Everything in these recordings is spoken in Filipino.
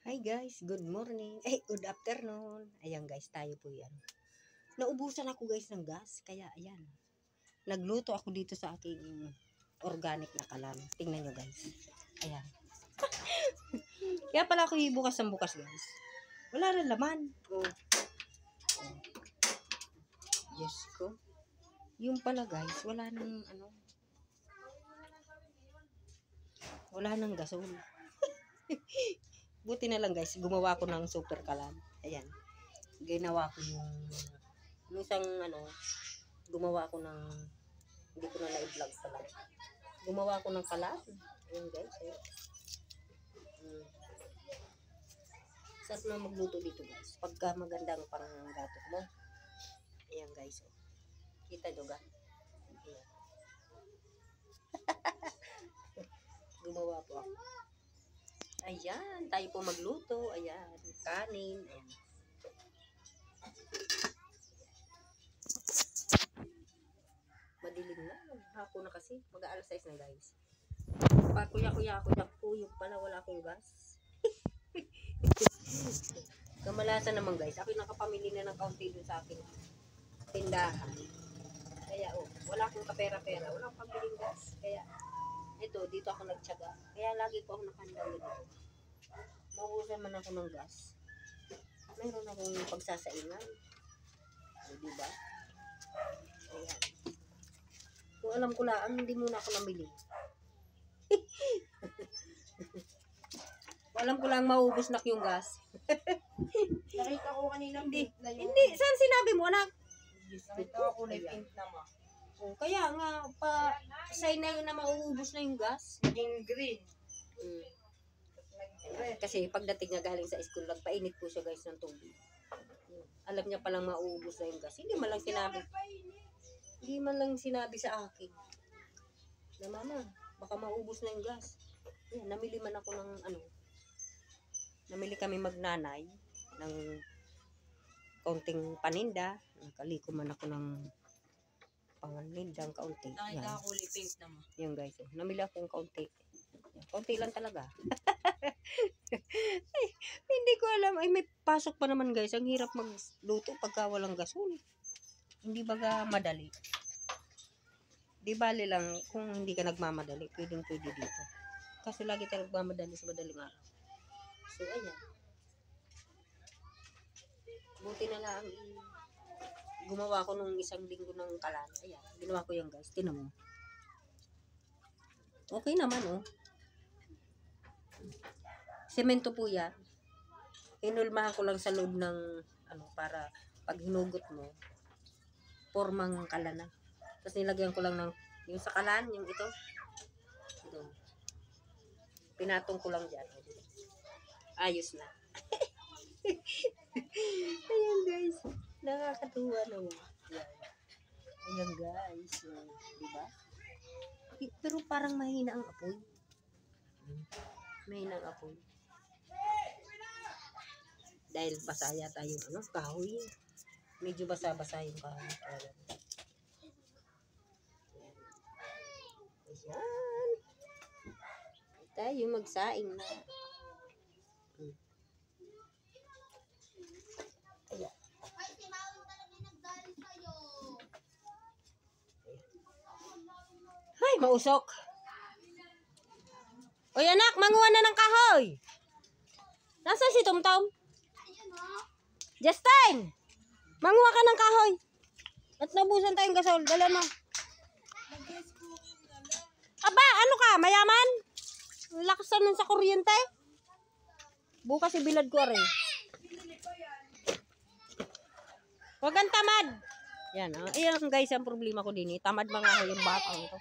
Hi guys, good morning. Good afternoon. Ayan guys, tayo po yan. Naubusan ako guys ng gas, kaya ayan. Nagluto ako dito sa aking organic na kalan. Tingnan nyo guys. Ayan. Kaya pala ako ibukas ng bukas guys. Wala na laman. Oh. Diyos ko. Yung pala guys, wala nang wala nang gasol. Buti na lang guys, gumawa ko ng super kalan. Ayan. Ginawa ko yung isang gumawa ko ng, hindi ko na na-vlog pala. Gumawa ko ng kalan. Ayan guys. Sarap na magluto dito guys. Pagka magandang panggato mo. Ayan guys. Kita nyo ga? Ayan. Gumawa po ako. Ayan, tayo po magluto. Ayan, kanin. Ayan. Madilim na. Hapon na kasi. Mag-aalas 6 na guys. Pakuya-kuya ako na po. Yung pala wala akong gas. Kamalasan naman guys. Ako nakapamili na ng kaunti dun sa akin tindahan. Kaya wala akong kapera-pera. Wala akong pamiling gas. Kaya ito, dito ako nagtyaga. Kaya lagi po ako nakandang dito. Mauusan man ako ng gas. Mayroon akong pagsasaingan. Diba? Ayan. Kung alam ko lang, hindi muna ako namili. Kung alam ko lang, mauubos na yung gas. Nakita ko kanina Hindi. na yung... Hindi. Saan sinabi mo, anak? Nakita ko na pink naman. Kaya nga, sign na yun na mauubos na yung gas. Naging green. Kasi pagdating niya galing sa school, nagpainit po siya guys ng tubig. Alam niya palang mauubos na yung gas. Hindi man lang sinabi. Hindi man lang sinabi sa akin. Na mama, baka maubos na yung gas. Yan, namili man ako ng namili kami magnanay ng kaunting paninda. Nakaliko man ako ng panganindang kaunti. Nakita ko kulay pink naman. Yan guys, namili akong kaunti. Kaunti lang talaga. Ay, hindi ko alam. Ay, may pasok pa naman guys. Ang hirap magluto pagka walang gasol. Hindi baga madali. Di bali lang kung hindi ka nagmamadali. Pwede dito. Kasi lagi tayo nagmamadali sa madaling araw. So, ayan. Buti na lang gumawa ko nung isang linggo ng kalan. Ayan, ginawa ko yan guys. Tinan mo. Okay naman Semento po yan. Inulmahan ko lang sa loob ng para pag hinugot mo, formang kalan na. Tapos nilagyan ko lang ng yung sa kalan, yung ito. Pinatong ko lang dyan. Ayos na. Ayan guys. Nakakatuwa naman. Ayan guys. Diba? Pero parang mahina ang apoy. Mahina ang apoy. Dahil basa yata yung kahoy. Medyo basa-basa yung kahoy. Ayan. Tayo magsaing na. Ayan. Ay, mausok. Oy anak, manguha na ng kahoy. Nasaan si Tomtom? Justin! Manguha ka ng kahoy. At nabusan tayong gasol. Dala mo. Aba, ano ka? Mayaman? Lakas na nun sa kuryente. Bukas ibilad ko rin. Huwag kang tamad. Yan ayan guys, ang problema ko din tamad mga ako yung batang ito.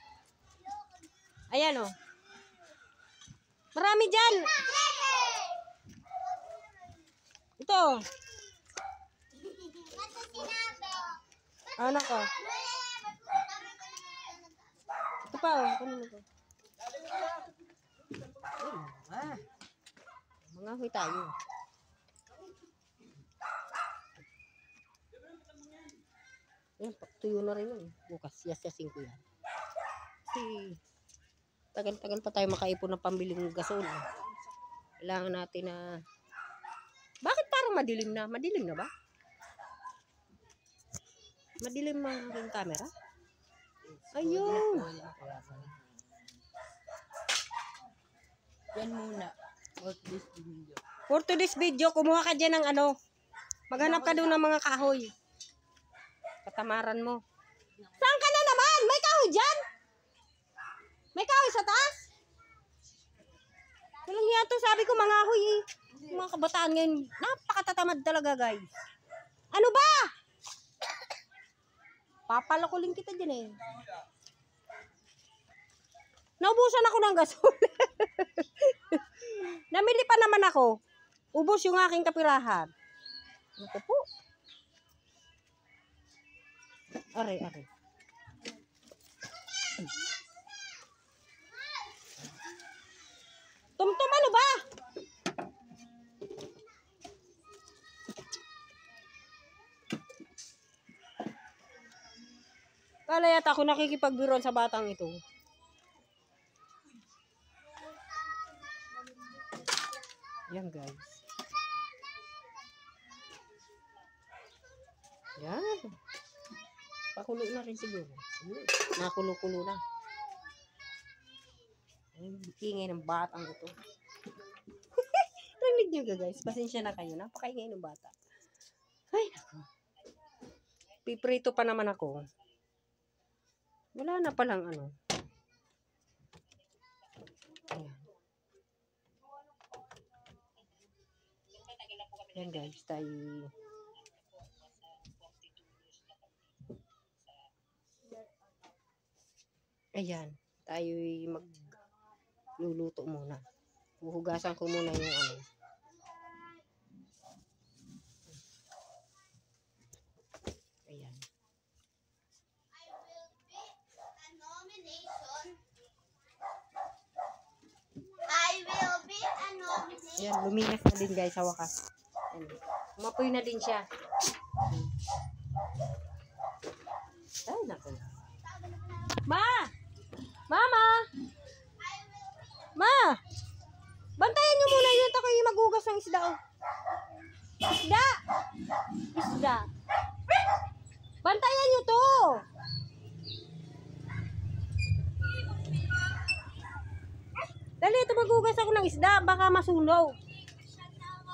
Ayan marami dyan. Ito. Anak ko. Ito pa kanino to? Mga huy tayo. Ayan, tuyo na rin yun. Bukas, yasin ko yan. Kasi, tagal-tagal pa tayo makaipon ng pambiling gasol. Kailangan natin na Bakit parang madilim na? Madilim na ba? Madilim na yung camera? Ayun. Yan muna. What this video? For today's video, kumuha ka dyan ng ano. Maghanap ka doon ng mga kahoy. Katamaran mo. Saan ka na naman? May kahoy dyan? May kahoy sa taas? Walang yan to. Sabi ko mga kahoy eh. Mga kabataan ngayon, napakatatamad talaga guys. Ano ba? Papalakuling kita dyan eh. Naubusan ako ng gasol. Namili pa naman ako. Ubos yung aking kapirahan. Ito po. Aray. Tumtum, ano ba? Kala yata ako nakikipagbiruan sa batang ito. Yan guys. Yan. Pakulo na rin siguro. Nakulo-kulo na. Ay, ingay ng batang ito. Rinig nyo guys. Pasensya na kayo. Napakaingay ng bata. Ay, naku. Piprito pa naman ako. Wala na palang ano. Ayan. Yan guys, tayo. Ayan, tayo magluluto muna. Huhugasan ko muna yung ano. Ayan. I will be a nomination. Ayan, luminas na din guys sa wakas. Ayan. Umapoy na din siya. Ay, naku. Ma! Mama! Ma! Bantayan nyo muna yun. Ako yung maghugas ng isda. Oh. Isda! Isda. Bantayan nyo to! Dali, ito maghugas ako ng isda. Baka masunog.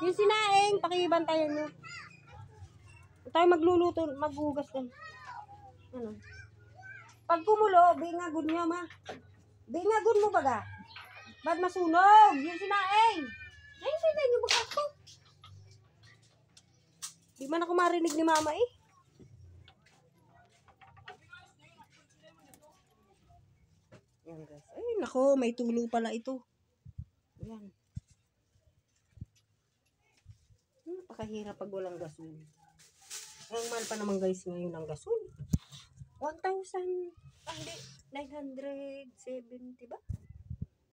Yung sinaing, pakibantayan nyo. Tayo magluluto, maghugas ng ano. Pag kumulo, bingagod nyo, ma. Bingagod mo baga. Ba't masunog? Yung sinaing. Ay, sinaing nyo baga ako. Di man ako marinig ni mama eh. Yan guys. Ay, nako, may tulo pala ito. Yan. Napakahirap pag walang gasol. Ang mahal pa naman guys ngayon ng gasol. 1,000, hindi, 970 ba?